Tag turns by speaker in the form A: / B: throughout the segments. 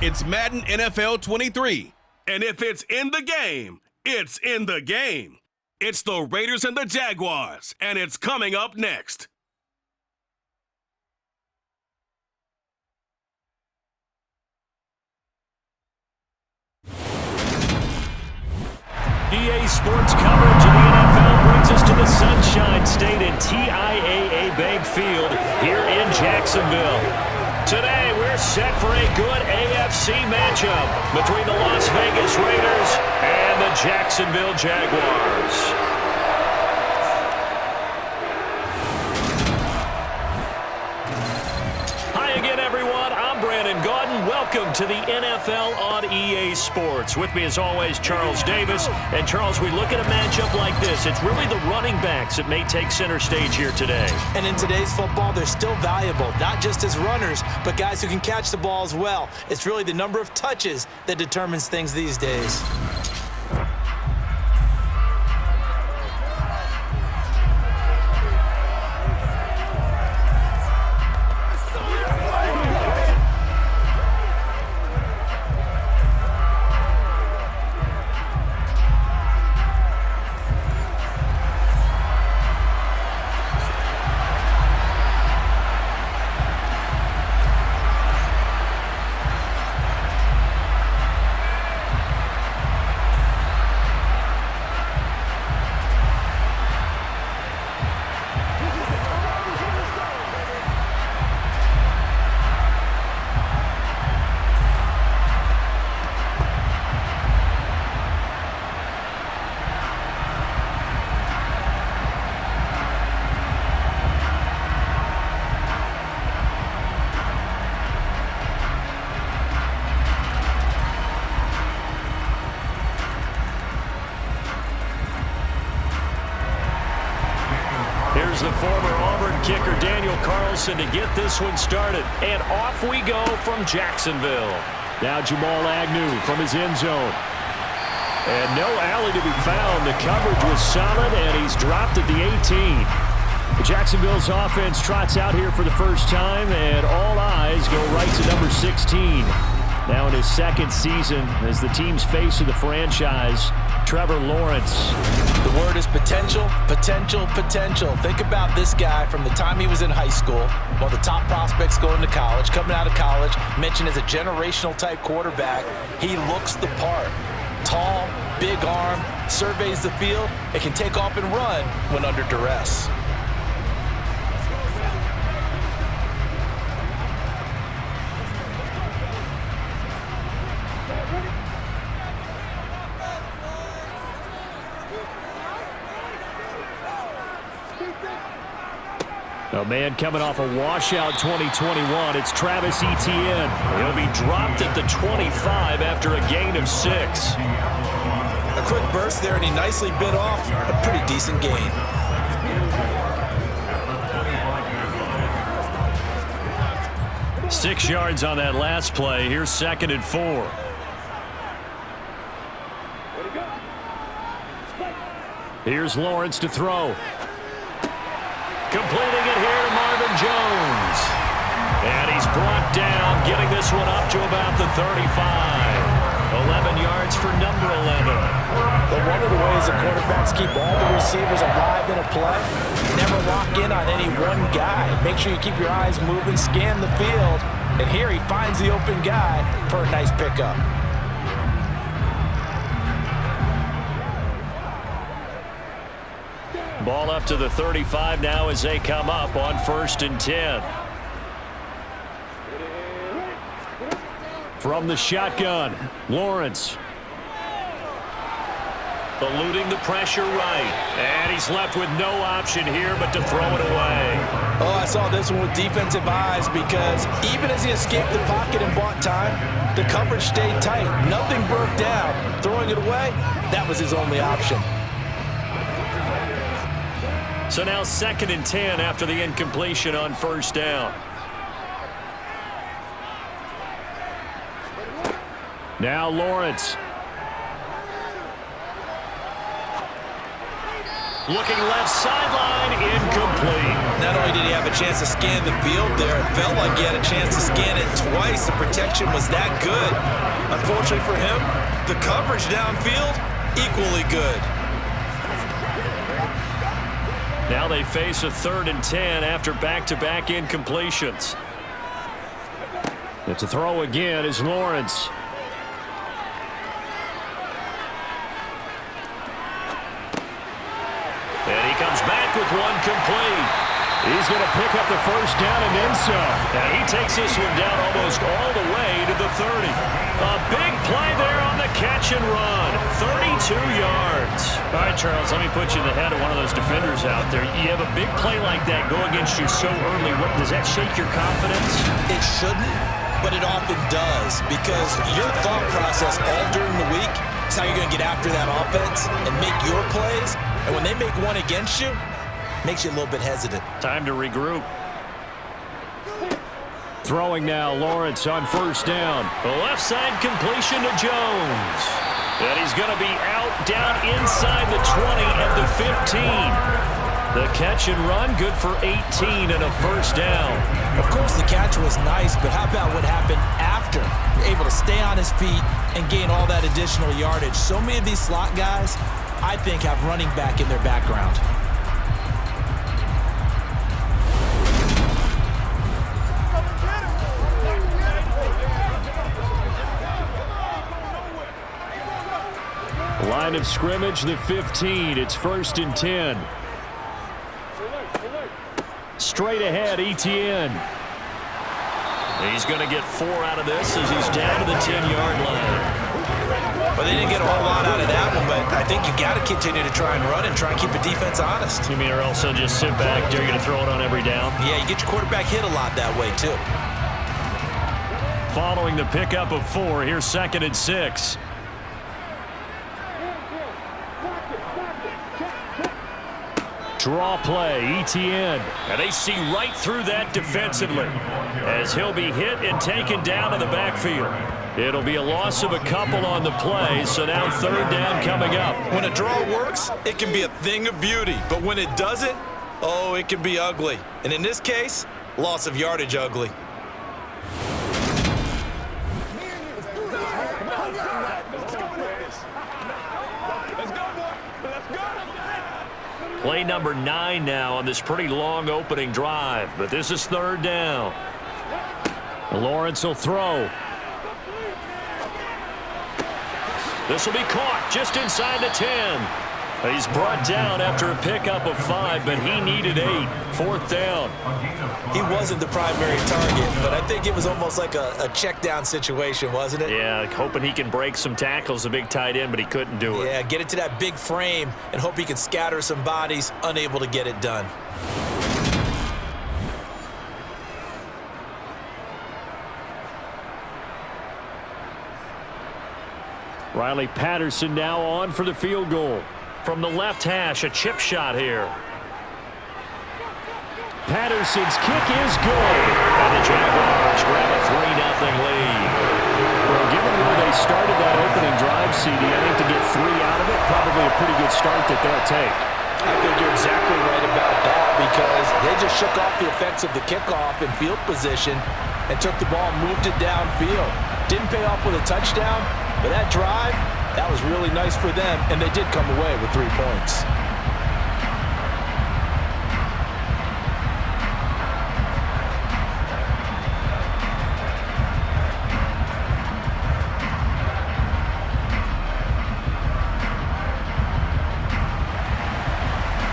A: It's Madden NFL 23. And if it's in the game, it's in the game. It's the Raiders and the Jaguars, and it's coming up next.
B: EA Sports coverage of the NFL brings us to the Sunshine State at TIAA Bank Field here in Jacksonville. Today, we're set for a good AFC matchup between the Las Vegas Raiders and the Jacksonville Jaguars. Welcome to the NFL on EA Sports. With me, as always, Charles Davis. And, Charles, we look at a matchup like this. It's really the running backs that may take center stage here today.
C: And in today's football, they're still valuable, not just as runners, but guys who can catch the ball as well. It's really the number of touches that determines things these days.
B: Here's the former Auburn kicker, Daniel Carlson, to get this one started. And off we go from Jacksonville. Now Jamal Agnew from his end zone. And no alley to be found. The coverage was solid, and he's dropped at the 18. Jacksonville's offense trots out here for the first time, and all eyes go right to number 16. Now in his second season as the team's face of the franchise, Trevor Lawrence.
C: The word is potential, potential, potential. Think about this guy from the time he was in high school, one of the top prospects going to college, coming out of college, mentioned as a generational type quarterback. He looks the part. Tall, big arm, surveys the field, and can take off and run when under duress.
B: A man coming off a washout 2021. It's Travis Etienne. He'll be dropped at the 25 after a gain of 6.
C: A quick burst there, and he nicely bit off a pretty decent gain.
B: Six yards on that last play. Here's 2nd and 4. Here's Lawrence to throw. Completing it here to Marvin Jones. And he's brought down, getting this one up to about the 35. 11 yards for number 11.
C: But one of the ways the quarterbacks keep all the receivers alive in a play, never lock in on any one guy. Make sure you keep your eyes moving, scan the field. And here he finds the open guy for a nice pickup.
B: Ball up to the 35 now as they come up on 1st and 10. From the shotgun, Lawrence. Eluding the pressure right. And he's left with no option here but to throw it away.
C: Oh, I saw this one with defensive eyes because even as he escaped the pocket and bought time, the coverage stayed tight. Nothing broke down. Throwing it away, that was his only option.
B: So now 2nd and 10 after the incompletion on 1st down. Now Lawrence. Looking left sideline, incomplete.
C: Not only did he have a chance to scan the field there, it felt like he had a chance to scan it twice. The protection was that good. Unfortunately for him, the coverage downfield, equally good.
B: Now they face a 3rd and 10 after back-to-back incompletions. And to throw again is Lawrence. And he comes back with one complete. He's going to pick up the first down and then some. And he takes this one down almost all the way to the 30. A big play there on the catch and run. 32 yards. All right, Charles, let me put you in the head of one of those defenders out there. You have a big play like that go against you so early. Does that shake your confidence?
C: It shouldn't, but it often does, because your thought process all during the week is how you're going to get after that offense and make your plays. And when they make one against you, makes you a little bit hesitant.
B: Time to regroup. Throwing now, Lawrence on first down. The left side completion to Jones. And he's going to be out down inside the 20 and the 15. The catch and run, good for 18 and a first down.
C: Of course, the catch was nice, but how about what happened after? You're able to stay on his feet and gain all that additional yardage. So many of these slot guys, I think, have running back in their background.
B: Line of scrimmage, the 15. It's 1st and 10. Straight ahead, Etienne. He's going to get 4 out of this as he's down to the 10-yard line.
C: Well, they didn't get a whole lot out of that one, but I think you've got to continue to try and run and try and keep the defense honest.
B: You mean, or else they'll just sit back, dare you to throw it on every down?
C: Yeah, you get your quarterback hit a lot that way, too.
B: Following the pickup of 4, here's 2nd and 6. Draw play, Etienne. And they see right through that defensively as he'll be hit and taken down in the backfield. It'll be a loss of a couple on the play, so now 3rd down coming up.
C: When a draw works, it can be a thing of beauty. But when it doesn't, oh, it can be ugly. And in this case, loss of yardage ugly.
B: Play number 9 now on this pretty long opening drive, but this is 3rd down. Lawrence will throw. This will be caught just inside the 10. He's brought down after a pickup of 5, but he needed 8. 4th down.
C: He wasn't the primary target, but I think it was almost like a check down situation, wasn't it?
B: Yeah, hoping he can break some tackles, the big tight end, but he couldn't do it.
C: Yeah, get it to that big frame and hope he can scatter some bodies, unable to get it done.
B: Riley Patterson now on for the field goal. From the left hash, a chip shot here. Patterson's kick is good. And the Jaguars grab a 3-0 lead. Well, given where they started that opening drive, CD, I think to get 3 out of it, probably a pretty good start that they'll take.
C: I think you're exactly right about that, because they just shook off the effects of the kickoff in field position and took the ball and moved it downfield. Didn't pay off with a touchdown, but that drive, that was really nice for them, and they did come away with 3 points.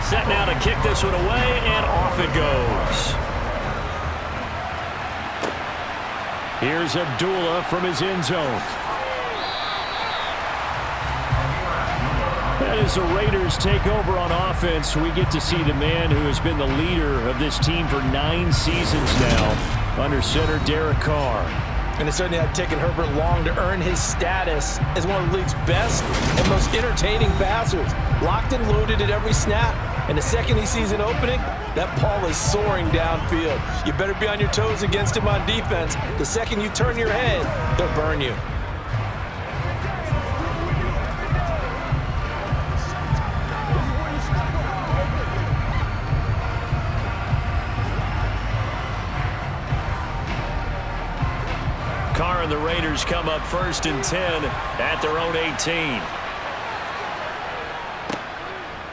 B: Set now to kick this one away, and off it goes. Here's Abdullah from his end zone. And as the Raiders take over on offense, we get to see the man who has been the leader of this team for 9 seasons now, under center Derek Carr.
C: And it certainly had taken Herbert long to earn his status as one of the league's best and most entertaining passers. Locked and loaded at every snap. And the second he sees an opening, that ball is soaring downfield. You better be on your toes against him on defense. The second you turn your head, they'll burn you.
B: and the Raiders come up 1st and 10 at their own 18.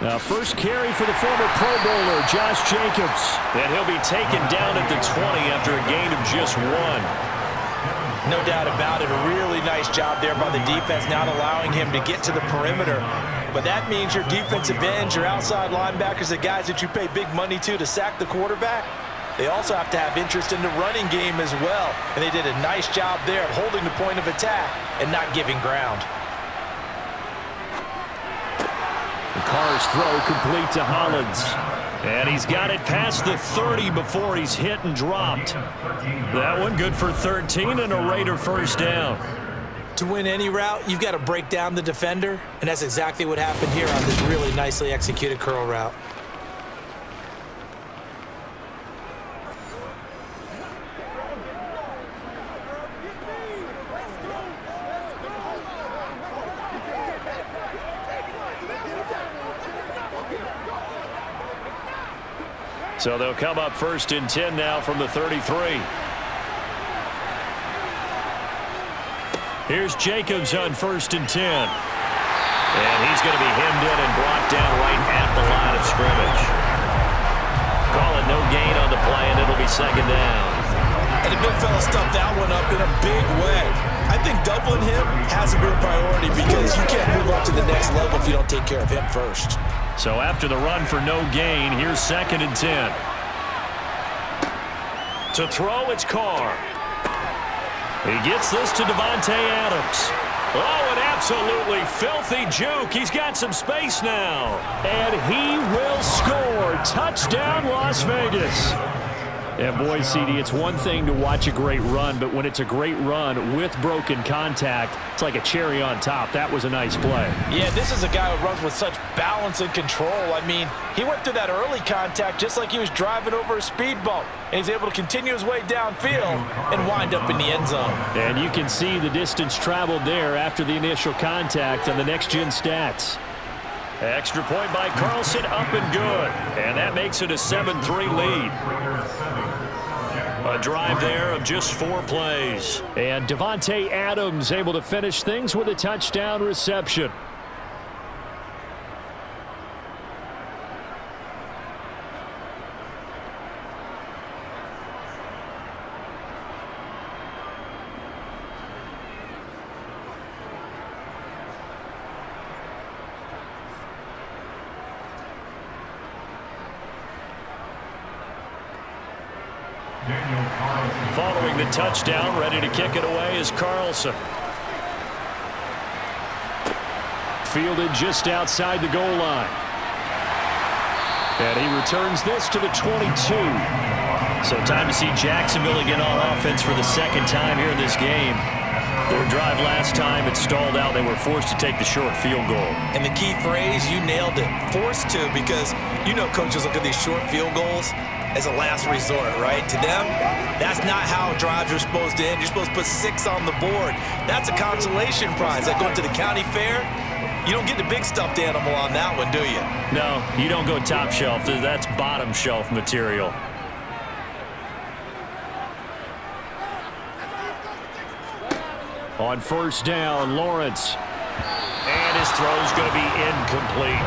B: Now, first carry for the former Pro Bowler, Josh Jacobs. And he'll be taken down at the 20 after a gain of just 1.
C: No doubt about it. A really nice job there by the defense, not allowing him to get to the perimeter. But that means your defensive ends, your outside linebackers, the guys that you pay big money to sack the quarterback, they also have to have interest in the running game as well. And they did a nice job there of holding the point of attack and not giving ground.
B: Carr's throw complete to Hollins. And he's got it past the 30 before he's hit and dropped. That one good for 13 and a Raider first down.
C: To win any route, you've got to break down the defender, and that's exactly what happened here on this really nicely executed curl route.
B: So they'll come up 1st and 10 now from the 33. Here's Jacobs on 1st and 10. And he's going to be hemmed in and brought down right at the line of scrimmage. Call it no gain on the play, and it'll be 2nd down.
C: And the big fella stuffed that one up in a big way. I think doubling him has to be a priority because you can't move up to the next level if you don't take care of him first.
B: So after the run for no gain, here's 2nd and 10. To throw, it's Carr. He gets this to Davante Adams. Oh, an absolutely filthy juke. He's got some space now. And he will score. Touchdown, Las Vegas. And boy, CD, it's one thing to watch a great run, but when it's a great run with broken contact, it's like a cherry on top. That was a nice play.
C: Yeah, this is a guy who runs with such balance and control. I mean, he went through that early contact just like he was driving over a speed bump. And he's able to continue his way downfield and wind up in the end zone.
B: And you can see the distance traveled there after the initial contact on the next-gen stats. Extra point by Carlson, up and good. And that makes it a 7-3 lead. A drive there of just 4 plays. And Davante Adams able to finish things with a touchdown reception. Following the touchdown, ready to kick it away is Carlson. Fielded just outside the goal line. And he returns this to the 22. So time to see Jacksonville again on offense for the 2nd time here in this game. Their drive last time, it stalled out. They were forced to take the short field goal.
C: And the key phrase, you nailed it. Forced to, because you know coaches look at these short field goals as a last resort, right? To them, that's not how drives are supposed to end. You're supposed to put 6 on the board. That's a consolation prize. Like going to the county fair, you don't get the big stuffed animal on that one, do you?
B: No, you don't go top shelf. That's bottom shelf material. On 1st down, Lawrence. And his throw's going to be incomplete.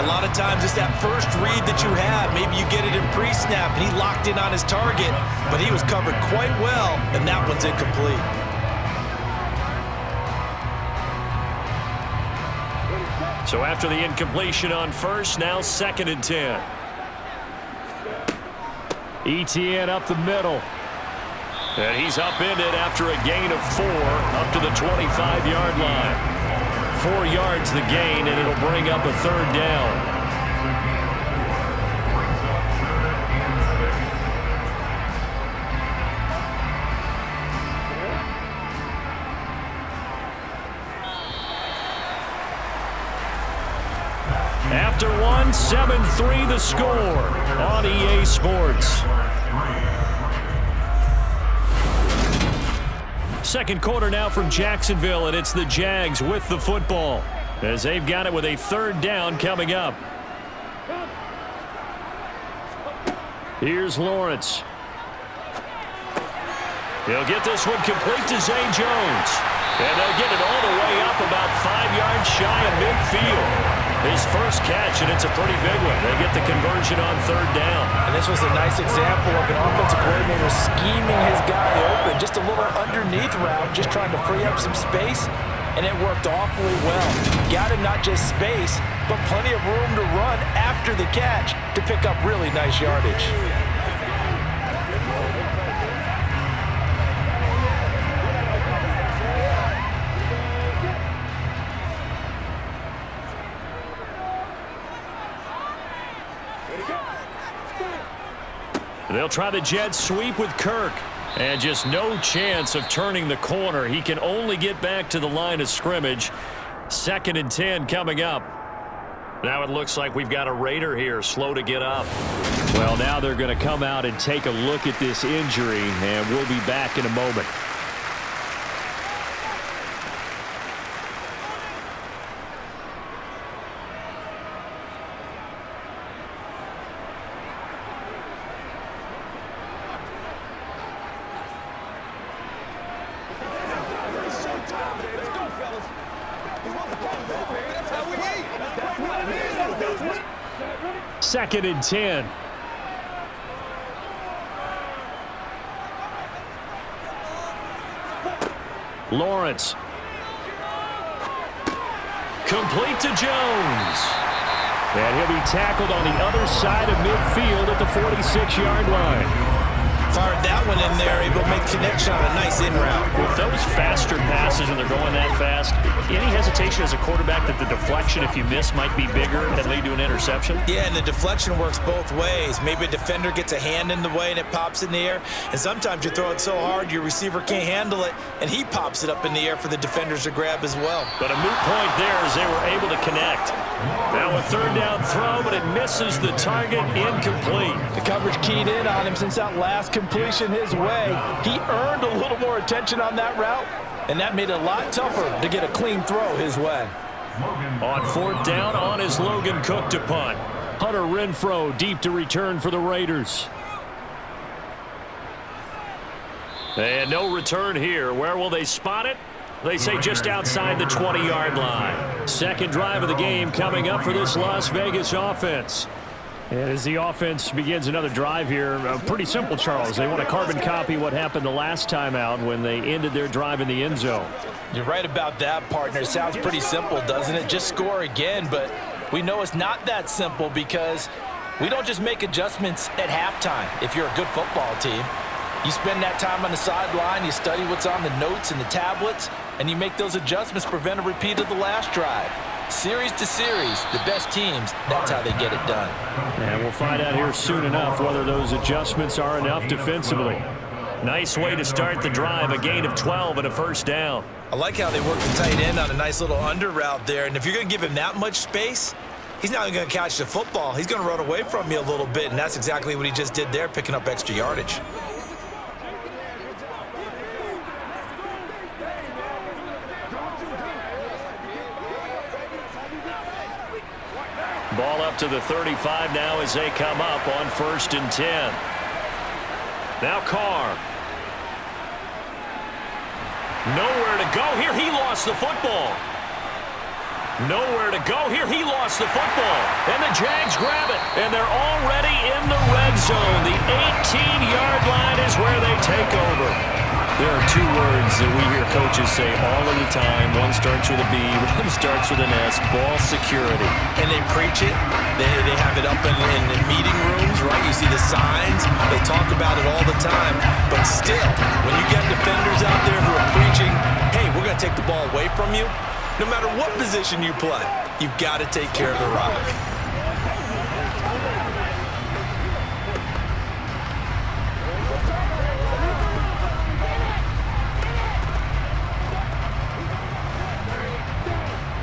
C: A lot of times it's that first read that you have. Maybe you get it in pre-snap, and he locked in on his target, but he was covered quite well, and that one's incomplete.
B: So after the incompletion on 1st, now 2nd and 10. ETN up the middle. And he's upended after a gain of 4 up to the 25-yard line. 4 yards the gain, and it'll bring up a 3rd down. After 1, 7-3 the score on EA Sports. Second quarter now from Jacksonville, and it's the Jags with the football as they've got it with a 3rd down coming up. Here's Lawrence. He'll get this one complete to Zay Jones. And they'll get it all the way up about 5 yards shy of midfield. His first catch, and it's a pretty big one. They get the conversion on 3rd down.
C: And this was a nice example of an offensive coordinator scheming his guy open. Just a little underneath route, just trying to free up some space, and it worked awfully well. Got him not just space, but plenty of room to run after the catch to pick up really nice yardage.
B: They'll try the jet sweep with Kirk. And just no chance of turning the corner. He can only get back to the line of scrimmage. 2nd and 10 coming up. Now it looks like we've got a Raider here, slow to get up. Well, now they're going to come out and take a look at this injury, and we'll be back in a moment. Second and 10. Lawrence. Complete to Jones. And he'll be tackled on the other side of midfield at the 46-yard line.
C: Fired that one in there, able to make connection on a nice in route.
B: With those faster passes and they're going that fast, any hesitation as a quarterback that the deflection, if you miss, might be bigger and lead to an interception?
C: Yeah, and the deflection works both ways. Maybe a defender gets a hand in the way and it pops in the air, and sometimes you throw it so hard your receiver can't handle it, and he pops it up in the air for the defenders to grab as well.
B: But a moot point there as they were able to connect. Now a 3rd down throw, but it misses the target, incomplete.
C: The coverage keyed in on him since that last completion his way. He earned a little more attention on that route, and that made it a lot tougher to get a clean throw his way.
B: On 4th down, on is Logan Cook to punt. Hunter Renfrow deep to return for the Raiders. And no return here. Where will they spot it? They say just outside the 20-yard line. Second drive of the game coming up for this Las Vegas offense. And as the offense begins another drive here, pretty simple, Charles. They want to carbon copy what happened the last time out when they ended their drive in the end zone.
C: You're right about that, partner. It sounds pretty simple, doesn't it? Just score again, but we know it's not that simple because we don't just make adjustments at halftime if you're a good football team. You spend that time on the sideline, you study what's on the notes and the tablets, and you make those adjustments to prevent a repeat of the last drive. Series to series, the best teams, that's how they get it done.
B: And we'll find out here soon enough whether those adjustments are enough defensively. Nice way to start the drive, a gain of 12 and a 1st down.
C: I like how they work the tight end on a nice little under route there, and if you're going to give him that much space, he's not even going to catch the football. He's going to run away from you a little bit, and that's exactly what he just did there, picking up extra yardage.
B: Ball up to the 35 now as they come up on 1st and 10. Now Carr. Nowhere to go here. He lost the football. Nowhere to go here. He lost the football. And the Jags grab it. And they're already in the red zone. The 18-yard line is where they take over. There are 2 words that we hear coaches say all of the time. One starts with a B, one starts with an S, ball security.
C: And they preach it. They have it up in meeting rooms, right? You see the signs. They talk about it all the time. But still, when you get defenders out there who are preaching, hey, we're going to take the ball away from you, no matter what position you play, you've got to take care of the rock.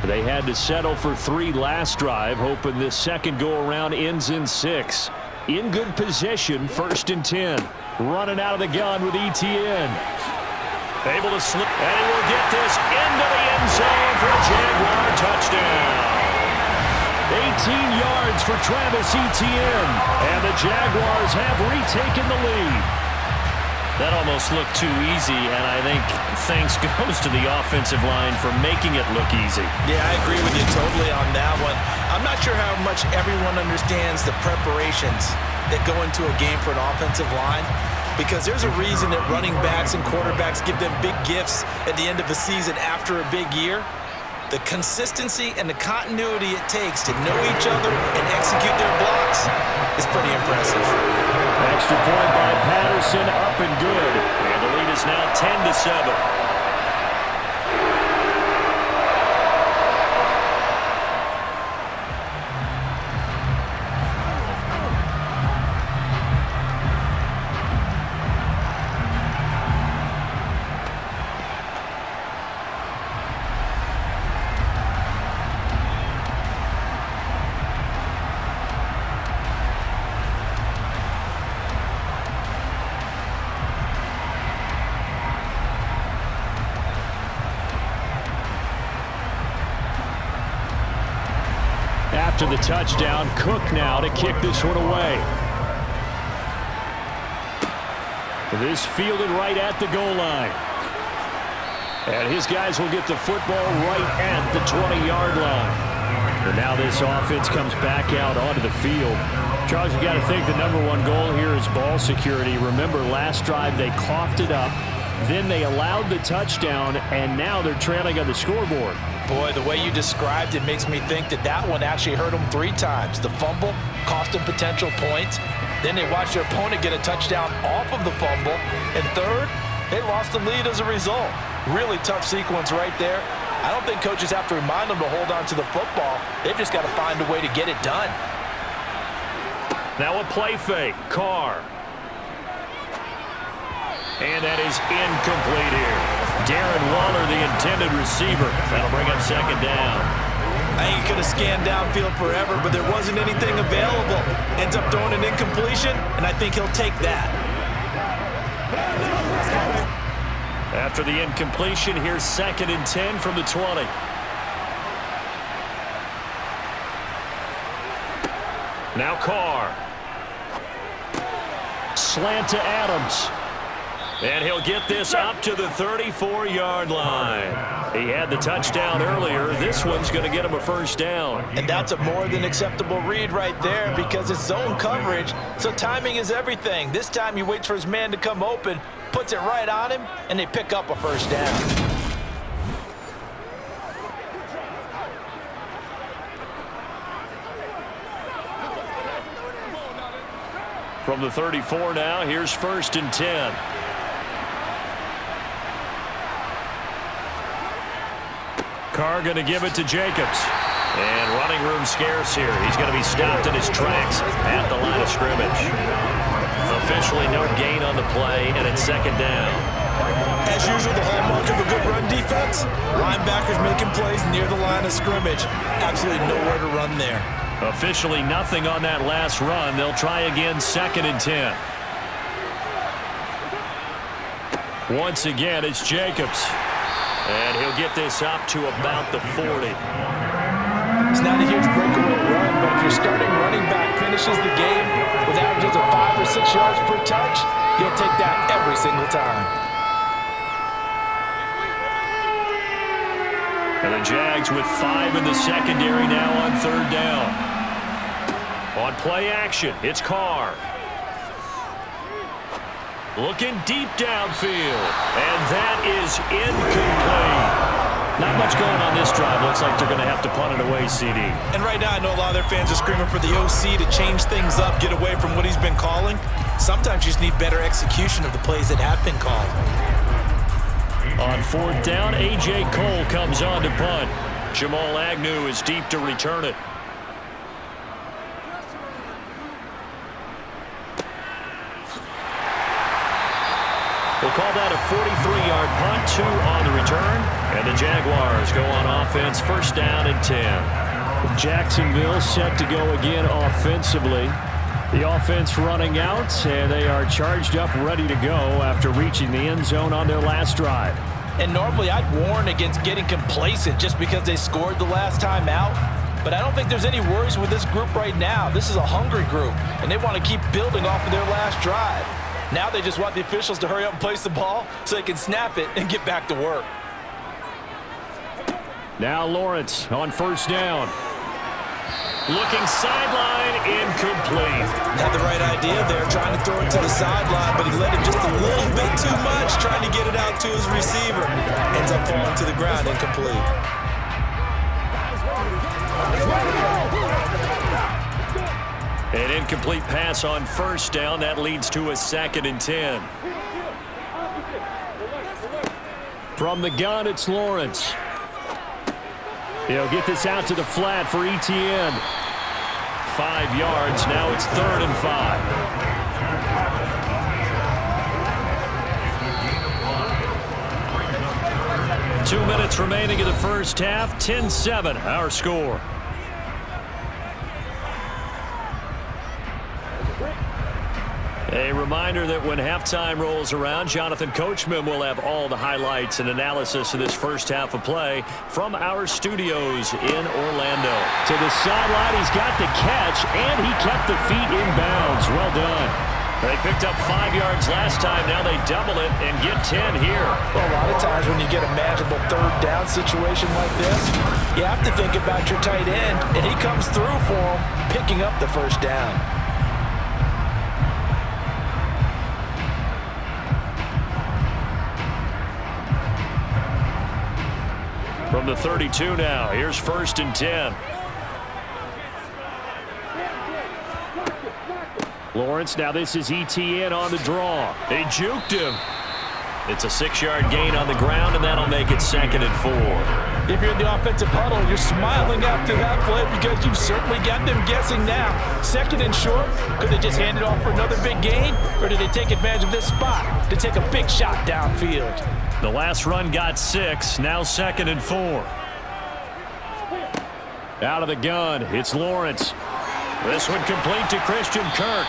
B: They had to settle for 3 last drive, hoping this second go-around ends in 6. In good position, 1st and 10. Running out of the gun with Etienne. Able to slip, and he will get this into the end zone for a Jaguar touchdown. 18 yards for Travis Etienne, and the Jaguars have retaken the lead. That almost looked too easy, and I think thanks goes to the offensive line for making it look easy.
C: Yeah, I agree with you totally on that one. I'm not sure how much everyone understands the preparations that go into a game for an offensive line, because there's a reason that running backs and quarterbacks give them big gifts at the end of the season after a big year. The consistency and the continuity it takes to know each other and execute their blocks is pretty impressive.
B: Extra point by Patterson, up and good. And the lead is now 10-7. After the touchdown, Cook now to kick this one away. This fielded right at the goal line. And his guys will get the football right at the 20-yard line. And now this offense comes back out onto the field. Charles, you got to think the #1 goal here is ball security. Remember, last drive they coughed it up. Then they allowed the touchdown, and now they're trailing on the scoreboard.
C: Boy, the way you described it makes me think that that one actually hurt them 3 times. The fumble cost them potential points. Then they watched their opponent get a touchdown off of the fumble. And third, they lost the lead as a result. Really tough sequence right there. I don't think coaches have to remind them to hold on to the football. They've just got to find a way to get it done.
B: Now a play fake. Carr. And that is incomplete here. Darren Waller, the intended receiver. That'll bring up second down.
C: I think he could have scanned downfield forever, but there wasn't anything available. Ends up throwing an incompletion, and I think he'll take that.
B: After the incompletion, here's 2nd and 10 from the 20. Now Carr. Slant to Adams. And he'll get this up to the 34-yard line. He had the touchdown earlier. This one's going to get him a first down.
C: And that's a more than acceptable read right there because it's zone coverage, so timing is everything. This time he waits for his man to come open, puts it right on him, and they pick up a first down.
B: From the 34 now, here's 1st and 10. Carr going to give it to Jacobs. And running room scarce here. He's going to be stopped in his tracks at the line of scrimmage. Officially no gain on the play, and it's 2nd down.
C: As usual, the hallmark of a good run defense, linebackers making plays near the line of scrimmage. Absolutely nowhere to run there.
B: Officially nothing on that last run. They'll try again, 2nd and 10. Once again, it's Jacobs. And he'll get this up to about the 40.
C: It's not a huge breakaway run, but if your starting running back finishes the game with averages of 5 or 6 yards per touch, you'll take that every single time.
B: And the Jags with 5 in the secondary now on 3rd down. On play action, it's Carr. Looking deep downfield. And that is incomplete. Not much going on this drive. Looks like they're going to have to punt it away, CD.
C: And right now, I know a lot of their fans are screaming for the OC to change things up, get away from what he's been calling. Sometimes you just need better execution of the plays that have been called.
B: On 4th down, A.J. Cole comes on to punt. Jamal Agnew is deep to return it. We'll call that a 43-yard punt, 2 on the return. And the Jaguars go on offense, 1st down and 10. Jacksonville set to go again offensively. The offense running out, and they are charged up, ready to go after reaching the end zone on their last drive.
C: And normally I'd warn against getting complacent just because they scored the last time out. But I don't think there's any worries with this group right now. This is a hungry group, and they want to keep building off of their last drive. Now they just want the officials to hurry up and place the ball so they can snap it and get back to work.
B: Now Lawrence on first down. Looking sideline, incomplete.
C: Had the right idea there, trying to throw it to the sideline, but he let it just a little bit too much, trying to get it out to his receiver. Ends up falling to the ground, incomplete.
B: An incomplete pass on first down. That leads to a 2nd and 10. From the gun, it's Lawrence. He'll get this out to the flat for Etienne. 5 yards. Now it's 3rd and 5. 2 minutes remaining in the first half. 10-7, our score. A reminder that when halftime rolls around, Jonathan Coachman will have all the highlights and analysis of this first half of play from our studios in Orlando. To the sideline, he's got the catch, and he kept the feet in bounds. Well done. They picked up 5 yards last time. Now they double it and get 10 here.
C: Well, a lot of times when you get a manageable 3rd down situation like this, you have to think about your tight end, and he comes through for him, picking up the first down.
B: From the 32 now, here's 1st and 10. Lawrence, now this is Etienne on the draw. They juked him. It's a 6-yard gain on the ground, and that'll make it 2nd and 4.
C: If you're in the offensive huddle, you're smiling after that play because you've certainly got them guessing now. 2nd and short, could they just hand it off for another big gain, or did they take advantage of this spot to take a big shot downfield?
B: The last run got 6, now 2nd and 4. Out of the gun, it's Lawrence. This one complete to Christian Kirk.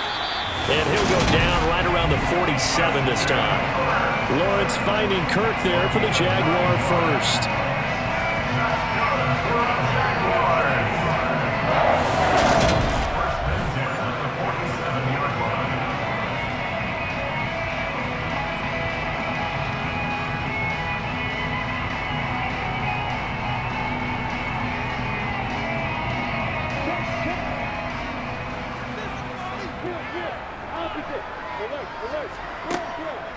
B: And he'll go down right around the 47 this time. Lawrence finding Kirk there for the Jaguar first.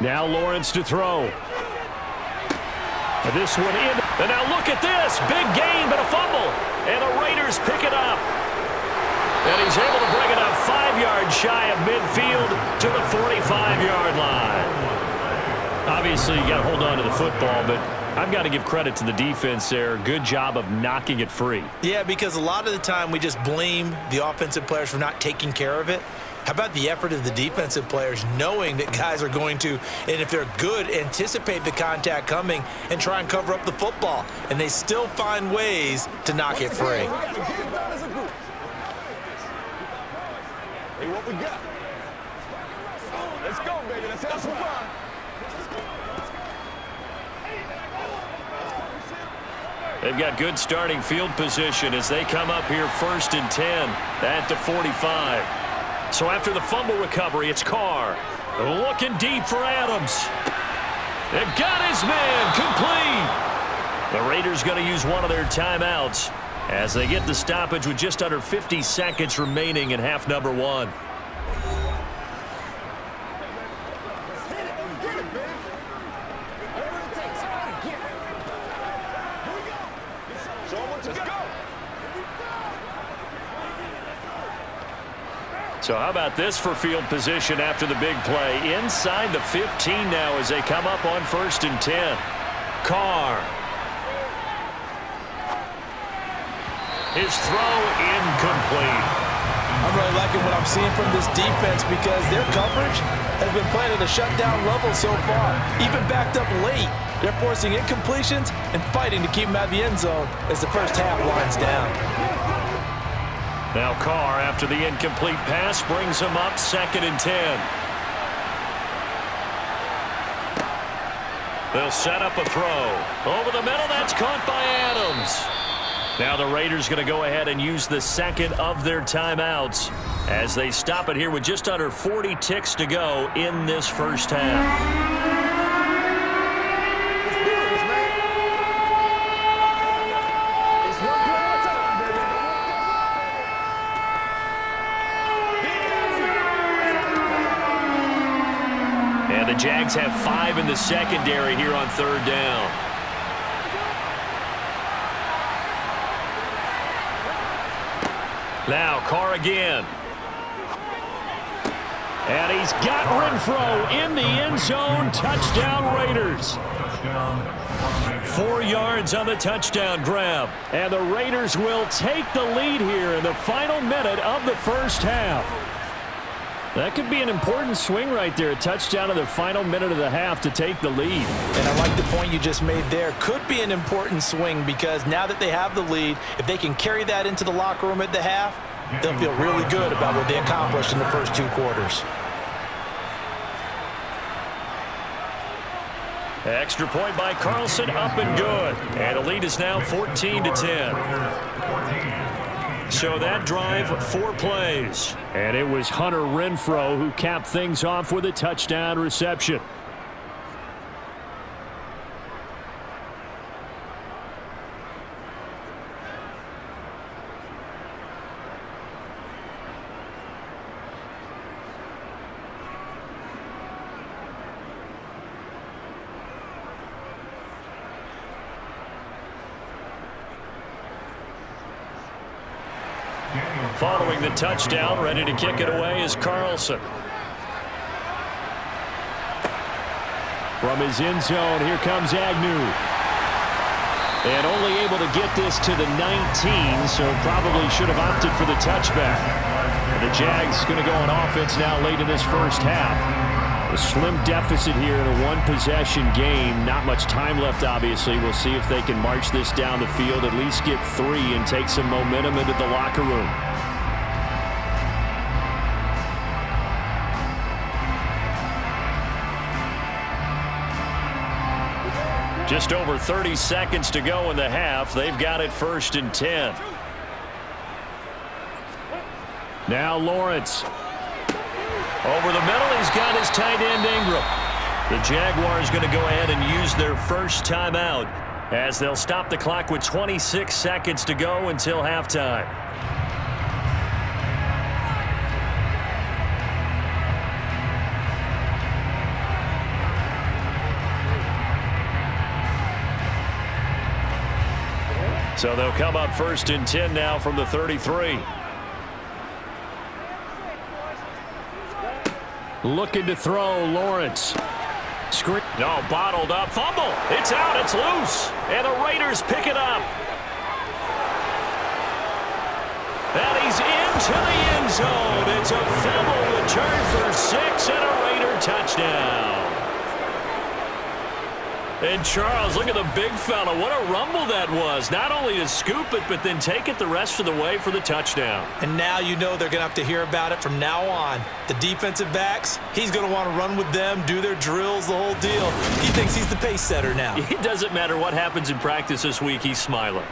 B: Now Lawrence to throw. And this one in. And now look at this. Big gain, but a fumble. And the Raiders pick it up. And he's able to bring it up 5 yards shy of midfield to the 45-yard line. Obviously, you got to hold on to the football, but I've got to give credit to the defense there. Good job of knocking it free.
C: Yeah, because a lot of the time we just blame the offensive players for not taking care of it. How about the effort of the defensive players knowing that guys are going to, and if they're good, anticipate the contact coming and try and cover up the football. And they still find ways to knock it free.
D: Hey, what we got? Let's go, baby. Let's have some fun.
B: They've got good starting field position as they come up here 1st and 10 at the 45. So after the fumble recovery, it's Carr. Looking deep for Adams. They've got his man complete. The Raiders going to use one of their timeouts as they get the stoppage with just under 50 seconds remaining in half number 1. So how about this for field position after the big play? Inside the 15 now as they come up on 1st and 10. Carr. His throw incomplete.
C: I'm really liking what I'm seeing from this defense because their coverage has been playing at a shutdown level so far. Even backed up late, they're forcing incompletions and fighting to keep them out of the end zone as the first half winds down.
B: Now Carr, after the incomplete pass, brings him up 2nd and 10. They'll set up a throw. Over the middle, that's caught by Adams. Now the Raiders going to go ahead and use the second of their timeouts as they stop it here with just under 40 ticks to go in this first half. And the Jags have 5 in the secondary here on third down. Now Carr again. And he's got Renfro in the end zone. Touchdown Raiders. 4 yards on the touchdown grab. And the Raiders will take the lead here in the final minute of the first half. That could be an important swing right there. A touchdown in the final minute of the half to take the lead.
C: And I like the point you just made there. Could be an important swing because now that they have the lead, if they can carry that into the locker room at the half, they'll feel really good about what they accomplished in the first 2 quarters.
B: Extra point by Carlson, up and good. And the lead is now 14-10. So that drive, 4 plays.
E: And it was Hunter Renfro who capped things off with a touchdown reception.
B: Following the touchdown, ready to kick it away is Carlson.
E: From his end zone, here comes Agnew. And only able to get this to the 19, so probably should have opted for the touchback. And the Jags going to go on offense now late in this first half. A slim deficit here in a one-possession game. Not much time left, obviously. We'll see if they can march this down the field, at least get 3 and take some momentum into the locker room.
B: Just over 30 seconds to go in the half. They've got it 1st and 10.
E: Now Lawrence.
B: Over the middle, he's got his tight end Ingram. The Jaguars going to go ahead and use their first timeout as they'll stop the clock with 26 seconds to go until halftime. So they'll come up 1st and 10 now from the 33.
E: Looking to throw, Lawrence. Screen.
B: No, bottled up. Fumble. It's out. It's loose. And the Raiders pick it up. And he's into the end zone. It's a fumble return for 6 and a Raider touchdown. And Charles, look at the big fella. What a rumble that was. Not only to scoop it, but then take it the rest of the way for the touchdown.
C: And now you know they're going to have to hear about it from now on. The defensive backs, he's going to want to run with them, do their drills, the whole deal. He thinks he's the pace setter now.
B: It doesn't matter what happens in practice this week. He's smiling.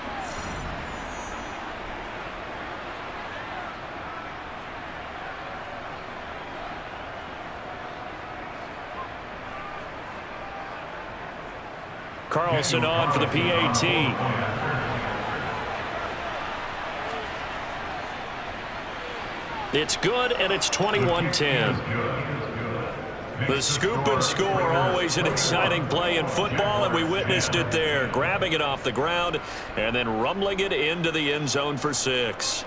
B: Carlson on for the PAT. It's good, and it's 21-10. The scoop and score, always an exciting play in football, and we witnessed it there. Grabbing it off the ground and then rumbling it into the end zone for 6.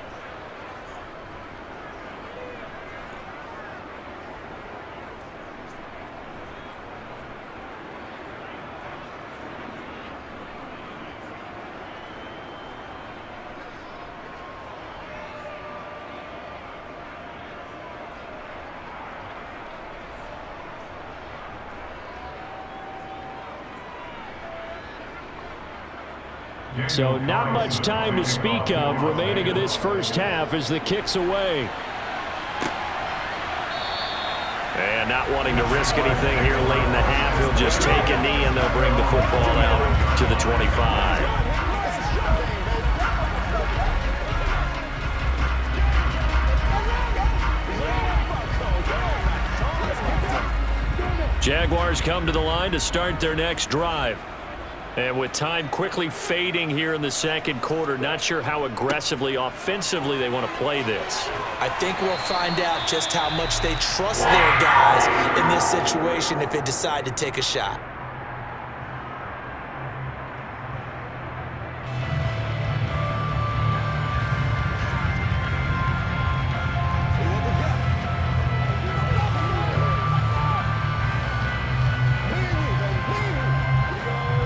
E: So not much time to speak of remaining in this first half as the kick's away.
B: And not wanting to risk anything here late in the half, he'll just take a knee and they'll bring the football out to the 25. Jaguars come to the line to start their next drive. And with time quickly fading here in the second quarter, not sure how aggressively, offensively they want to play this.
C: I think we'll find out just how much they trust their guys in this situation if they decide to take a shot.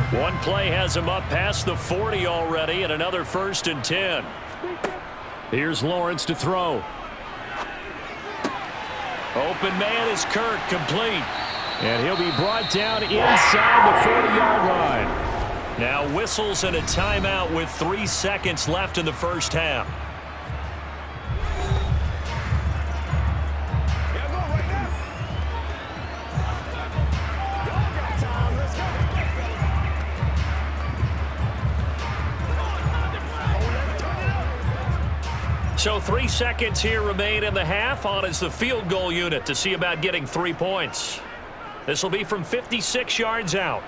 B: One play has him up past the 40 already, and another 1st and 10. Here's Lawrence to throw. Open man is Kirk, complete. And he'll be brought down inside the 40-yard line. Now whistles and a timeout with 3 seconds left in the first half. So 3 seconds here remain in the half. On is the field goal unit to see about getting 3 points. This will be from 56 yards out.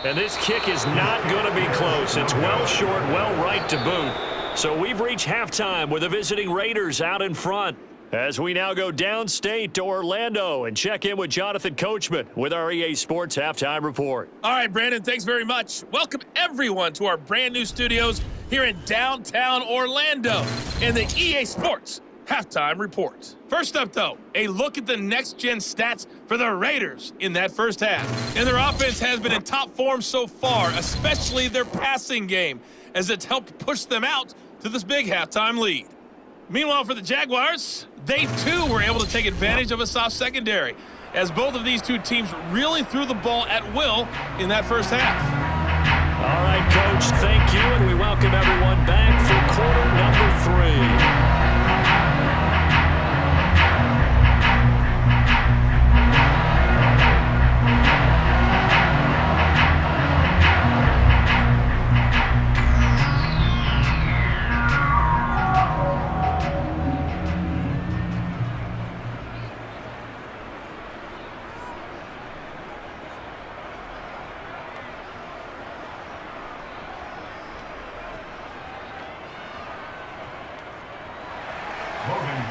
B: And this kick is not going to be close. It's well short, well right to boot. So we've reached halftime with the visiting Raiders out in front. As we now go downstate to Orlando and check in with Jonathan Coachman with our EA Sports Halftime Report.
F: All right, Brandon, thanks very much. Welcome, everyone, to our brand new studios here in downtown Orlando in the EA Sports Halftime Report. First up, though, a look at the next-gen stats for the Raiders in that first half. And their offense has been in top form so far, especially their passing game, as it's helped push them out to this big halftime lead. Meanwhile, for the Jaguars, they too were able to take advantage of a soft secondary, as both of these two teams really threw the ball at will in that first half.
B: All right, Coach, thank you, and we welcome everyone back for quarter number 3.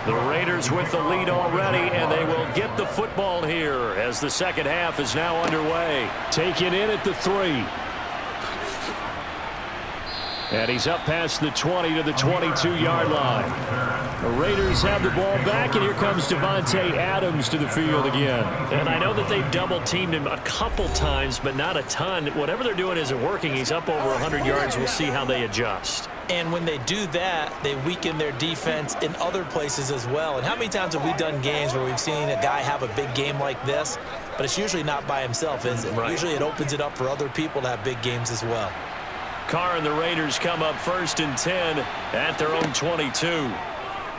B: The Raiders with the lead already, and they will get the football here as the second half is now underway. Taken in at the 3. And he's up past the 20 to the 22-yard line. The Raiders have the ball back, and here comes Devontae Adams to the field again. And I know that they've double-teamed him a couple times, but not a ton. Whatever they're doing isn't working. He's up over 100 yards. We'll see how they adjust.
C: And when they do that, they weaken their defense in other places as well. And how many times have we done games where we've seen a guy have a big game like this, but it's usually not by himself, is it? Right. Usually it opens it up for other people to have big games as well.
B: Carr and the Raiders come up 1st and 10 at their own 22.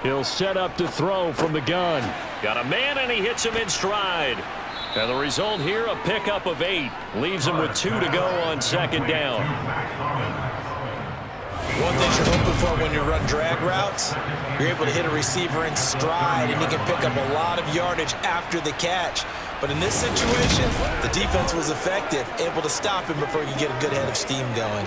B: He'll set up to throw from the gun. Got a man, and he hits him in stride. And the result here, a pickup of 8. Leaves him with 2 to go on second down.
C: One thing you're hoping for when you run drag routes, you're able to hit a receiver in stride, and he can pick up a lot of yardage after the catch. But in this situation, the defense was effective, able to stop him before you get a good head of steam going.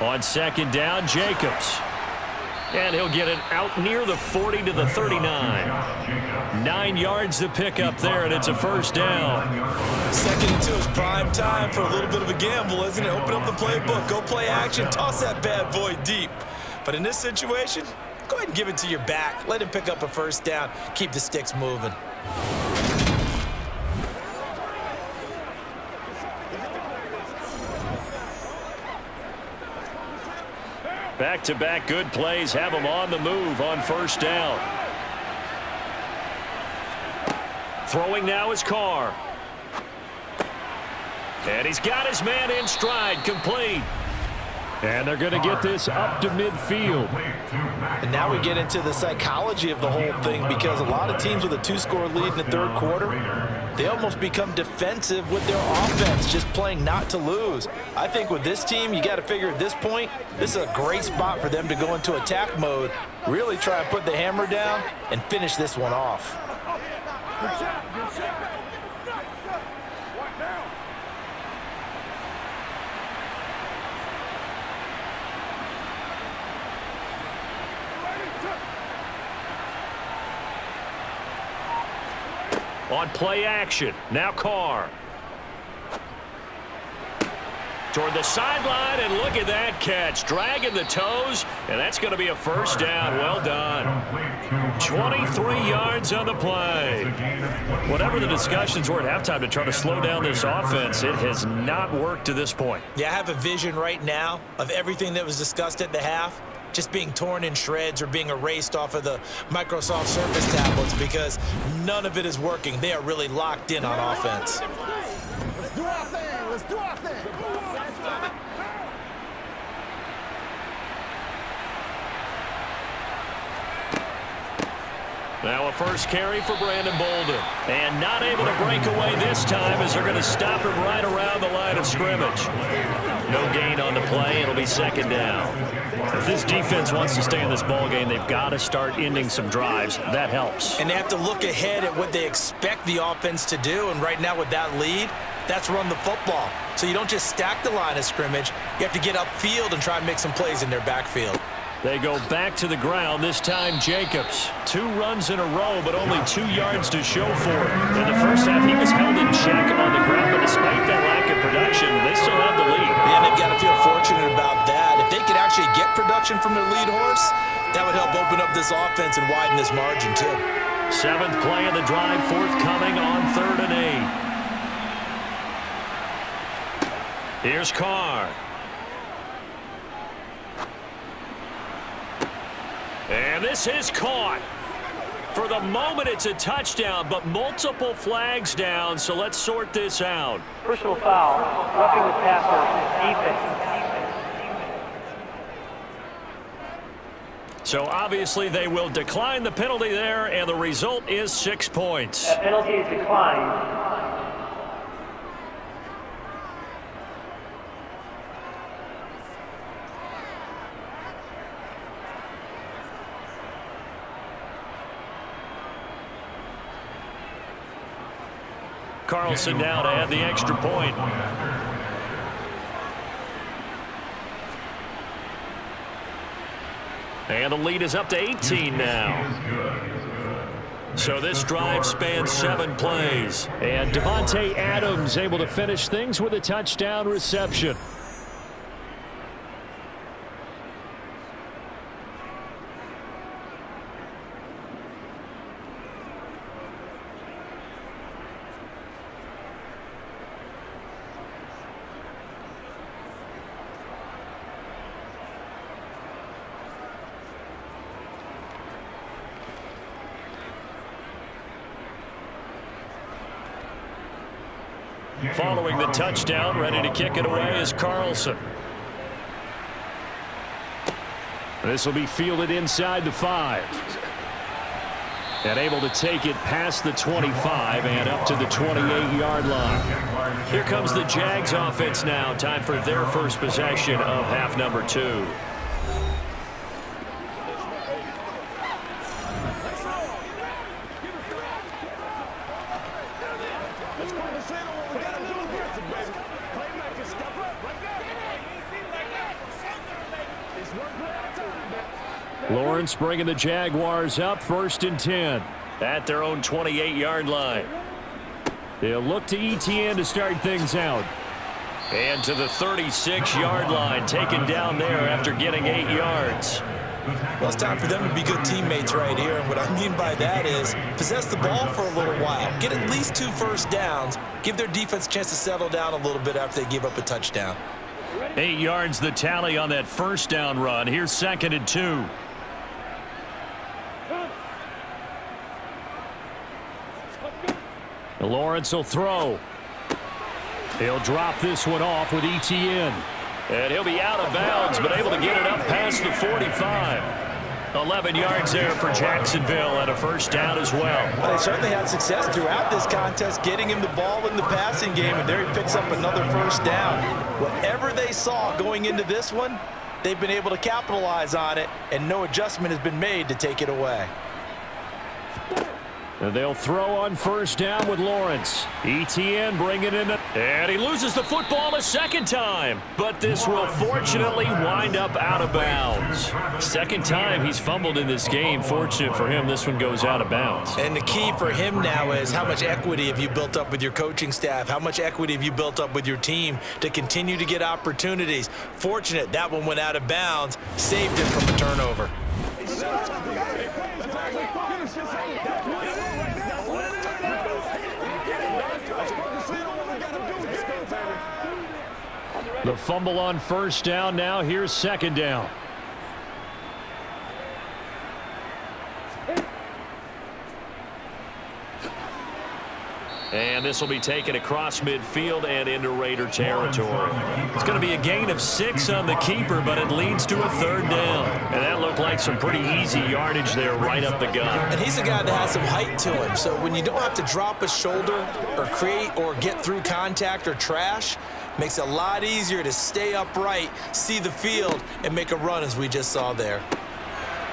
B: On second down, Jacobs. And he'll get it out near the 40 to the 39. 9 yards to pick up there, and it's a first down.
C: 2nd and 2 is prime time for a little bit of a gamble, isn't it? Open up the playbook, go play action, toss that bad boy deep. But in this situation, go ahead and give it to your back. Let him pick up a first down. Keep the sticks moving.
B: Back-to-back good plays have him on the move on first down. Throwing now is Carr. And he's got his man in stride, complete. And they're going to get this up to midfield.
C: And now we get into the psychology of the whole thing, because a lot of teams with a 2-score lead in the third quarter they almost become defensive with their offense, just playing not to lose. I think with this team, you got to figure at this point, this is a great spot for them to go into attack mode, really try and put the hammer down and finish this one off.
D: Good shot, good shot. What now?
B: On play action, now Carr. Toward the sideline, and look at that catch. Dragging the toes, and that's going to be a first down. Well done. 23 yards on the play. Whatever the discussions were at halftime to try to slow down this offense, it has not worked to this point.
C: Yeah, I have a vision right now of everything that was discussed at the half just being torn in shreds or being erased off of the Microsoft Surface tablets because none of it is working. They are really locked in on offense.
D: Let's do our thing. Let's do our thing.
B: Now a first carry for Brandon Bolden. And not able to break away this time as they're going to stop him right around the line of scrimmage. No gain on the play. It'll be second down. If this defense wants to stay in this ballgame, they've got to start ending some drives. That helps.
C: And they have to look ahead at what they expect the offense to do. And right now with that lead, that's run the football. So you don't just stack the line of scrimmage. You have to get upfield and try and make some plays in their backfield.
B: They go back to the ground, this time Jacobs. 2 runs in a row, but only 2 yards to show for it. In the first half, he was held in check on the ground, but despite that lack of production, they still have the lead.
C: Yeah, they've got to feel fortunate about that. If they could actually get production from their lead horse, that would help open up this offense and widen this margin, too.
B: 7th play of the drive, forthcoming on 3rd and 8. Here's Carr. And this is caught. For the moment, it's a touchdown, but multiple flags down, so let's sort this out.
G: Personal foul, roughing the passer, defense.
B: So obviously they will decline the penalty there, and the result is 6 points.
G: That penalty is declined.
B: Carlson now to add the extra point. And the lead is up to 18 now. So this drive spans 7 plays. And Devontae Adams able to finish things with a touchdown reception. Following the touchdown, ready to kick it away is Carlson. This will be fielded inside the 5. And able to take it past the 25 and up to the 28-yard line. Here comes the Jags offense now. Time for their first possession of half number 2. Lawrence bringing the Jaguars up 1st and 10 at their own 28-yard line. They'll look to ETN to start things out. And to the 36-yard line, taken down there after getting 8 yards.
C: Well, it's time for them to be good teammates right here. And what I mean by that is possess the ball for a little while. Get at least 2 first downs. Give their defense a chance to settle down a little bit after they give up a touchdown.
B: 8 yards the tally on that first down run. Here's 2nd and 2. Lawrence will throw. He'll drop this one off with ETN. And he'll be out of bounds, but able to get it up past the 45. 11 yards there for Jacksonville and a first down as well.
C: Well, they certainly had success throughout this contest getting him the ball in the passing game, and there he picks up another first down. Whatever they saw going into this one, they've been able to capitalize on it, and no adjustment has been made to take it away.
B: And they'll throw on first down with Lawrence. ETN bringing in, and he loses the football a second time. But this will fortunately wind up out of bounds. Second time he's fumbled in this game. Fortunate for him, this one goes out of bounds.
C: And the key for him now is how much equity have you built up with your coaching staff? How much equity have you built up with your team to continue to get opportunities? Fortunate that one went out of bounds, saved him from a turnover.
B: The fumble on first down now. Here's second down. And this will be taken across midfield and into Raider territory. It's going to be a gain of 6 on the keeper, but it leads to a third down. And that looked like some pretty easy yardage there right up the gut.
C: And he's a guy that has some height to him, so when you don't have to drop a shoulder or create or get through contact or trash, makes it a lot easier to stay upright, see the field, and make a run as we just saw there.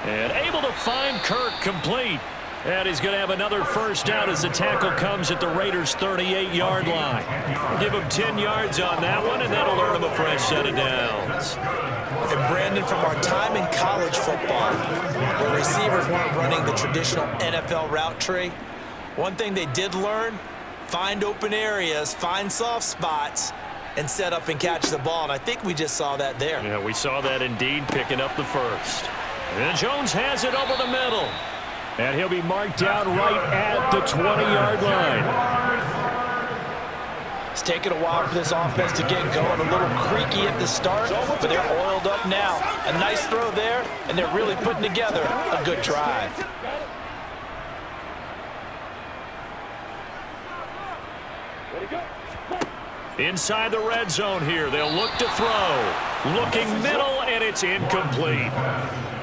B: And able to find Kirk complete. And he's going to have another first down as the tackle comes at the Raiders' 38-yard line. Give him 10 yards on that one, and that'll earn him a fresh set of downs.
C: And Brandon, from our time in college football, where receivers weren't running the traditional NFL route tree, one thing they did learn, find open areas, find soft spots, and set up and catch the ball. And I think we just saw that there.
B: Yeah, we saw that indeed, picking up the first. And Jones has it over the middle. And he'll be marked down right at the 20-yard line.
C: It's taken a while for this offense to get going. A little creaky at the start, but they're oiled up now. A nice throw there, and they're really putting together a good drive.
B: Inside the red zone here. They'll look to throw. Looking middle, and it's incomplete.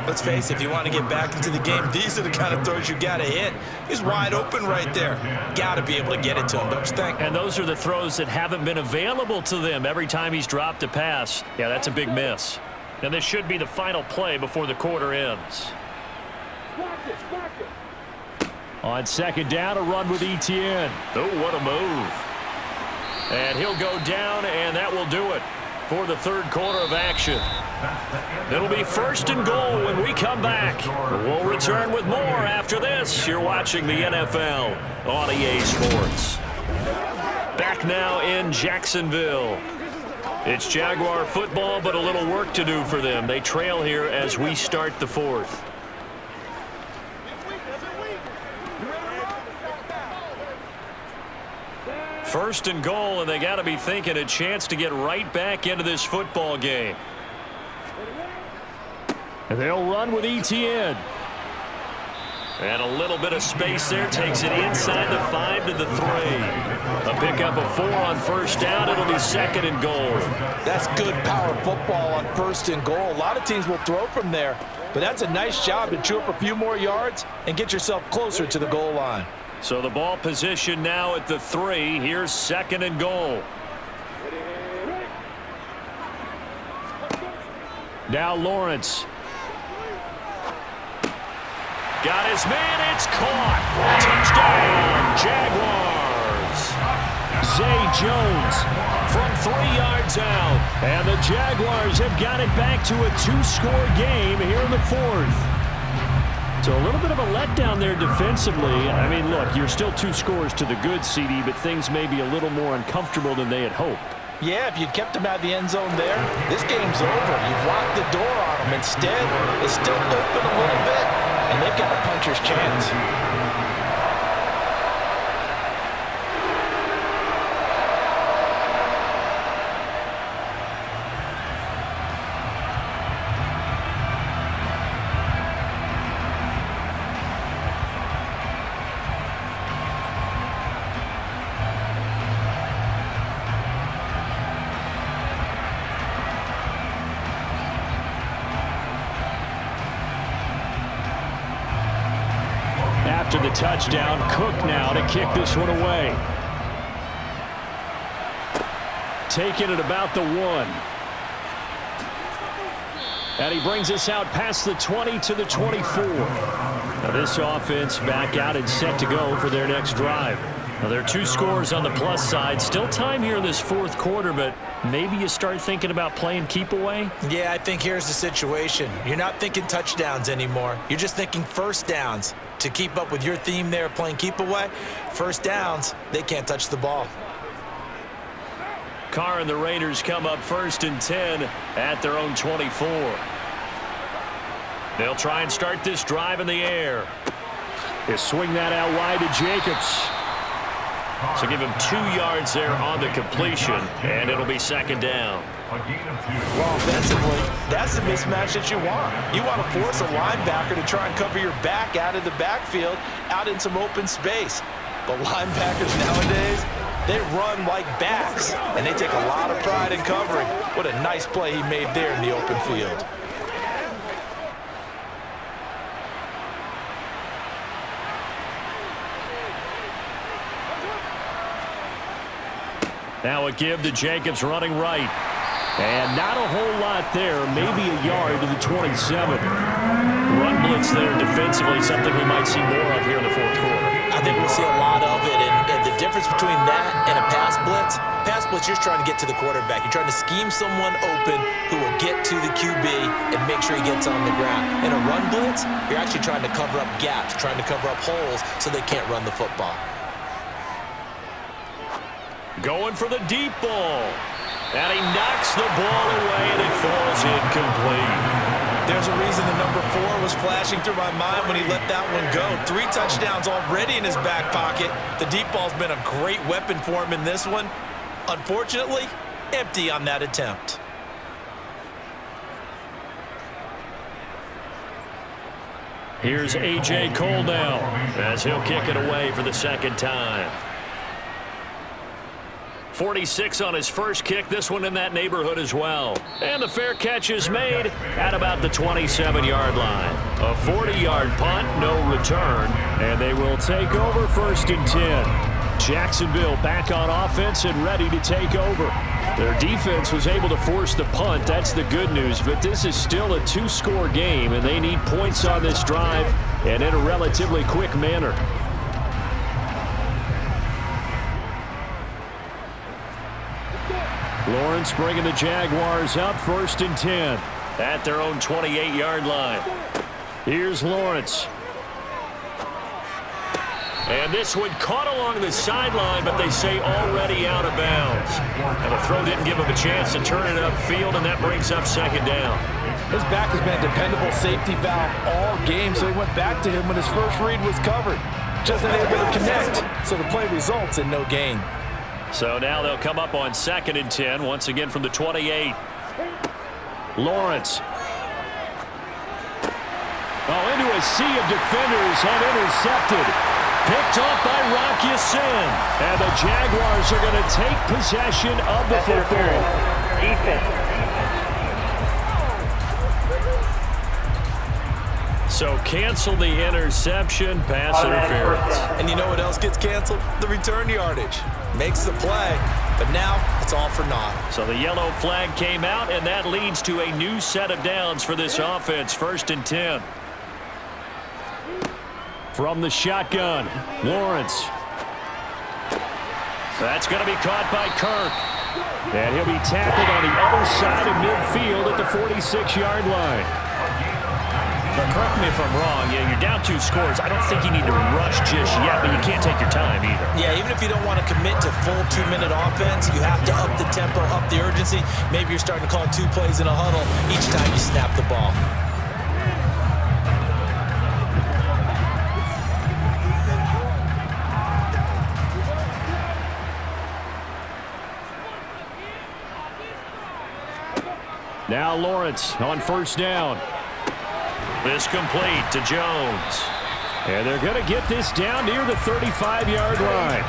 C: Let's face it, if you want to get back into the game, these are the kind of throws you got to hit. He's wide open right there. Got to be able to get it to him, don't you think?
B: And those are the throws that haven't been available to them every time he's dropped a pass. Yeah, that's a big miss. And this should be the final play before the quarter ends. On second down, a run with ETN. Oh, what a move. And he'll go down, and that will do it for the third quarter of action. It'll be first and goal when we come back. We'll return with more after this. You're watching the NFL on EA Sports. Back now in Jacksonville. It's Jaguar football, but a little work to do for them. They trail here as we start the fourth. First and goal, and they got to be thinking a chance to get right back into this football game. And they'll run with ETN. And a little bit of space there takes it inside the 5 to the 3. A pickup of 4 on first down. It'll be second and goal.
C: That's good power football on first and goal. A lot of teams will throw from there, but that's a nice job to chew up a few more yards and get yourself closer to the goal line.
B: So the ball position now at the 3. Here's second and goal. Now Lawrence. Got his man. It's caught. Touchdown, Jaguars. Zay Jones from 3 yards out. And the Jaguars have got it back to a 2-score game here in the fourth. So a little bit of a letdown there defensively. I mean, look, you're still 2 scores to the good, CD, but things may be a little more uncomfortable than they had hoped.
C: Yeah, if you'd kept them out of the end zone there, this game's over. You've locked the door on them. Instead, it's still open a little bit, and they've got a puncher's chance.
B: in the touchdown. Cook now to kick this one away. Taking it about the 1. And he brings us out past the 20 to the 24. Now this offense back out and set to go for their next drive. Now there are 2 scores on the plus side. Still time here in this 4th quarter, but maybe you start thinking about playing keep away?
C: Yeah, I think here's the situation. You're not thinking touchdowns anymore. You're just thinking first downs. To keep up with your theme there, playing keep away, first downs, they can't touch the ball.
B: Carr and the Raiders come up 1st and 10 at their own 24. They'll try and start this drive in the air. They swing that out wide to Jacobs. So give him 2 yards there on the completion, and it'll be 2nd down.
C: Well, offensively, that's the mismatch that you want. You want to force a linebacker to try and cover your back out of the backfield, out in some open space. But linebackers nowadays, they run like backs, and they take a lot of pride in covering. What a nice play he made there in the open field.
B: Now a give to Jacobs running right. And not a whole lot there, maybe a yard to the 27. Run blitz there defensively, something we might see more of here in the 4th quarter.
C: I think we'll see a lot of it, and the difference between that and a pass blitz, you're trying to get to the quarterback. You're trying to scheme someone open who will get to the QB and make sure he gets on the ground. In a run blitz, you're actually trying to cover up gaps, trying to cover up holes so they can't run the football.
B: Going for the deep ball. And he knocks the ball away, and it falls incomplete.
C: There's a reason the number 4 was flashing through my mind when he let that one go. 3 touchdowns already in his back pocket. The deep ball's been a great weapon for him in this one. Unfortunately, empty on that attempt.
B: Here's A.J. Cole now as he'll kick it away for the 2nd time. 46 on his first kick, this one in that neighborhood as well. And the fair catch is made at about the 27-yard line. A 40-yard punt, no return, and they will take over 1st and 10. Jacksonville back on offense and ready to take over. Their defense was able to force the punt, that's the good news, but this is still a 2-score game, and they need points on this drive and in a relatively quick manner. Lawrence bringing the Jaguars up 1st and 10 at their own 28-yard line. Here's Lawrence. And this one caught along the sideline, but they say already out of bounds. And the throw didn't give him a chance to turn it upfield, and that brings up 2nd down.
C: His back has been a dependable safety valve all game, so he went back to him when his first read was covered. Just unable to connect, so the play results in no gain.
B: So now they'll come up on 2nd and 10, once again from the 28. Lawrence. Oh, into a sea of defenders and intercepted. Picked off by Rock Ya-Sin. And the Jaguars are going to take possession of the football.
G: Defense.
B: So cancel the interception, pass interference.
C: And you know what else gets canceled? The return yardage. Makes the play, but now it's all for naught.
B: So the yellow flag came out, and that leads to a new set of downs for this offense, 1st and 10. From the shotgun, Lawrence. That's going to be caught by Kirk. And he'll be tackled on the other side of midfield at the 46-yard line. Now, correct me if I'm wrong. Yeah, you're down 2 scores. I don't think you need to rush just yet, but you can't take your time either.
C: Yeah, even if you don't want to commit to full 2-minute offense, you have to up the tempo, up the urgency. Maybe you're starting to call 2 plays in a huddle each time you snap the ball.
B: Now Lawrence on 1st down. This complete to Jones. And they're going to get this down near the 35-yard line.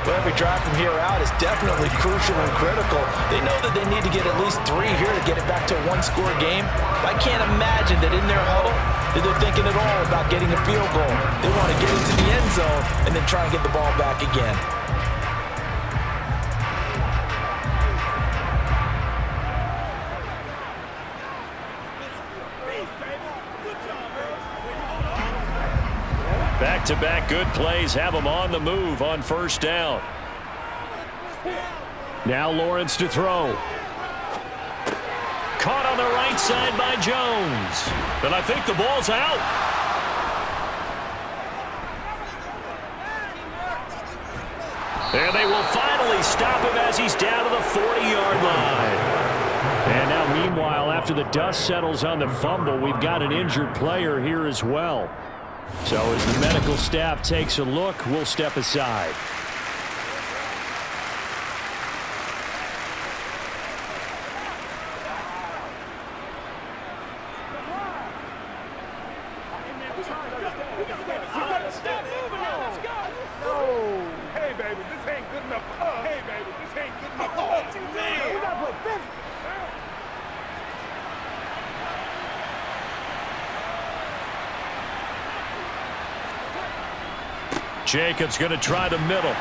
C: Well, every drive from here out is definitely crucial and critical. They know that they need to get at least 3 here to get it back to a one-score game. I can't imagine that in their huddle that they're thinking at all about getting a field goal. They want to get into the end zone and then try and get the ball back again.
B: Back-to-back good plays have them on the move on first down. Now Lawrence to throw. Caught on the right side by Jones. And I think the ball's out. And they will finally stop him as he's down to the 40-yard line. And now, meanwhile, after the dust settles on the fumble, we've got an injured player here as well. So as the medical staff takes a look, we'll step aside.
D: Hey, baby, this ain't good enough. Hey, baby, this ain't good enough. Oh, man. We got to play 50.
B: Jacobs going to try the middle.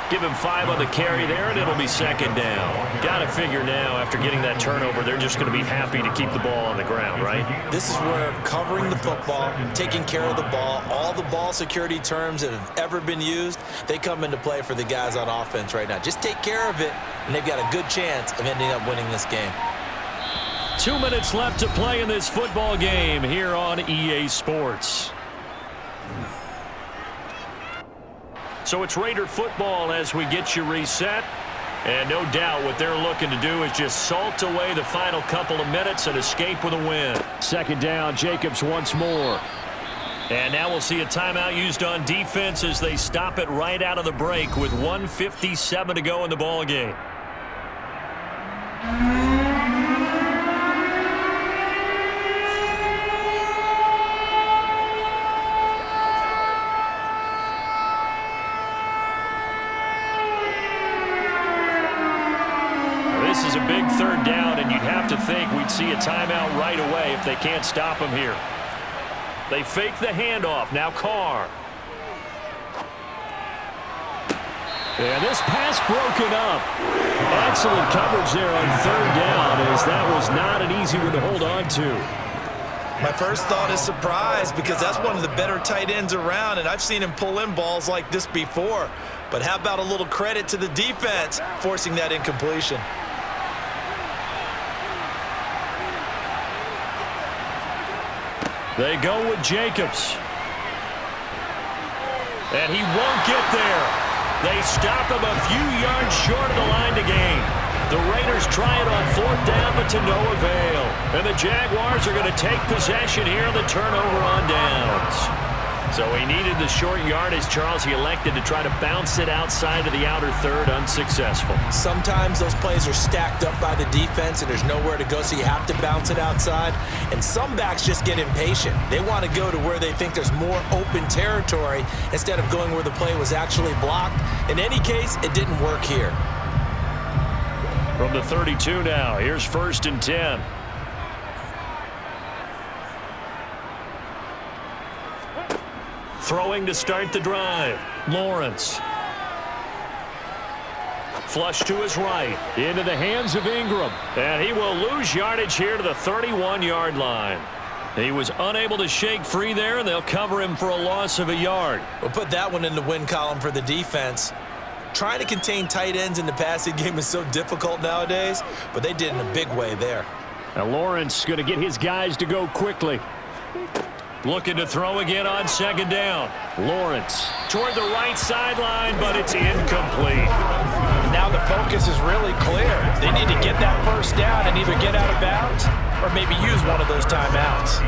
B: Give him 5 on the carry there, and it'll be second down. Got to figure now, after getting that turnover, they're just going to be happy to keep the ball on the ground, right?
C: This is where covering the football, taking care of the ball, all the ball security terms that have ever been used, they come into play for the guys on offense right now. Just take care of it, and they've got a good chance of ending up winning this game.
B: 2 minutes left to play in this football game here on EA Sports. So it's Raider football as we get you reset. And no doubt what they're looking to do is just salt away the final couple of minutes and escape with a win. Second down, Jacobs once more. And now we'll see a timeout used on defense as they stop it right out of the break with 1:57 to go in the ball game. This is a big third down, and you'd have to think we'd see a timeout right away if they can't stop him here. They fake the handoff. Now Carr. And this pass broken up. Excellent coverage there on third down, as that was not an easy one to hold on to.
C: My first thought is surprise, because that's one of the better tight ends around, and I've seen him pull in balls like this before. But how about a little credit to the defense forcing that incompletion?
B: They go with Jacobs. And he won't get there. They stop him a few yards short of the line to gain. The Raiders try it on fourth down, but to no avail. And the Jaguars are going to take possession here on the turnover on downs. So he needed the short yardage, Charles. He elected to try to bounce it outside of the outer third, unsuccessful.
C: Sometimes those plays are stacked up by the defense and there's nowhere to go, so you have to bounce it outside. And some backs just get impatient. They want to go to where they think there's more open territory instead of going where the play was actually blocked. In any case, it didn't work here.
B: From the 32 now, here's 1st and 10. Throwing to start the drive. Lawrence. Flush to his right. Into the hands of Ingram. And he will lose yardage here to the 31-yard line. He was unable to shake free there, and they'll cover him for a loss of a yard.
C: We'll put that one in the win column for the defense. Trying to contain tight ends in the passing game is so difficult nowadays, but they did in a big way there.
B: Now Lawrence going to get his guys to go quickly. Looking to throw again on second down. Lawrence toward the right sideline, but it's incomplete.
C: Now the focus is really clear. They need to get that first down and either get out of bounds or maybe use one of those timeouts.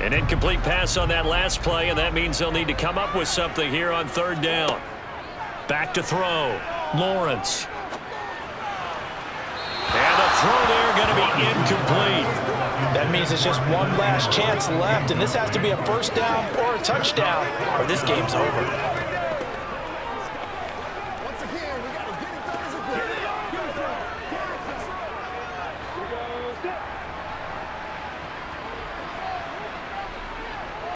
B: An incomplete pass on that last play, and that means they'll need to come up with something here on third down. Back to throw. Lawrence. And the throw there going to be incomplete.
C: That means it's just one last chance left, and this has to be a first down or a touchdown, or this game's over.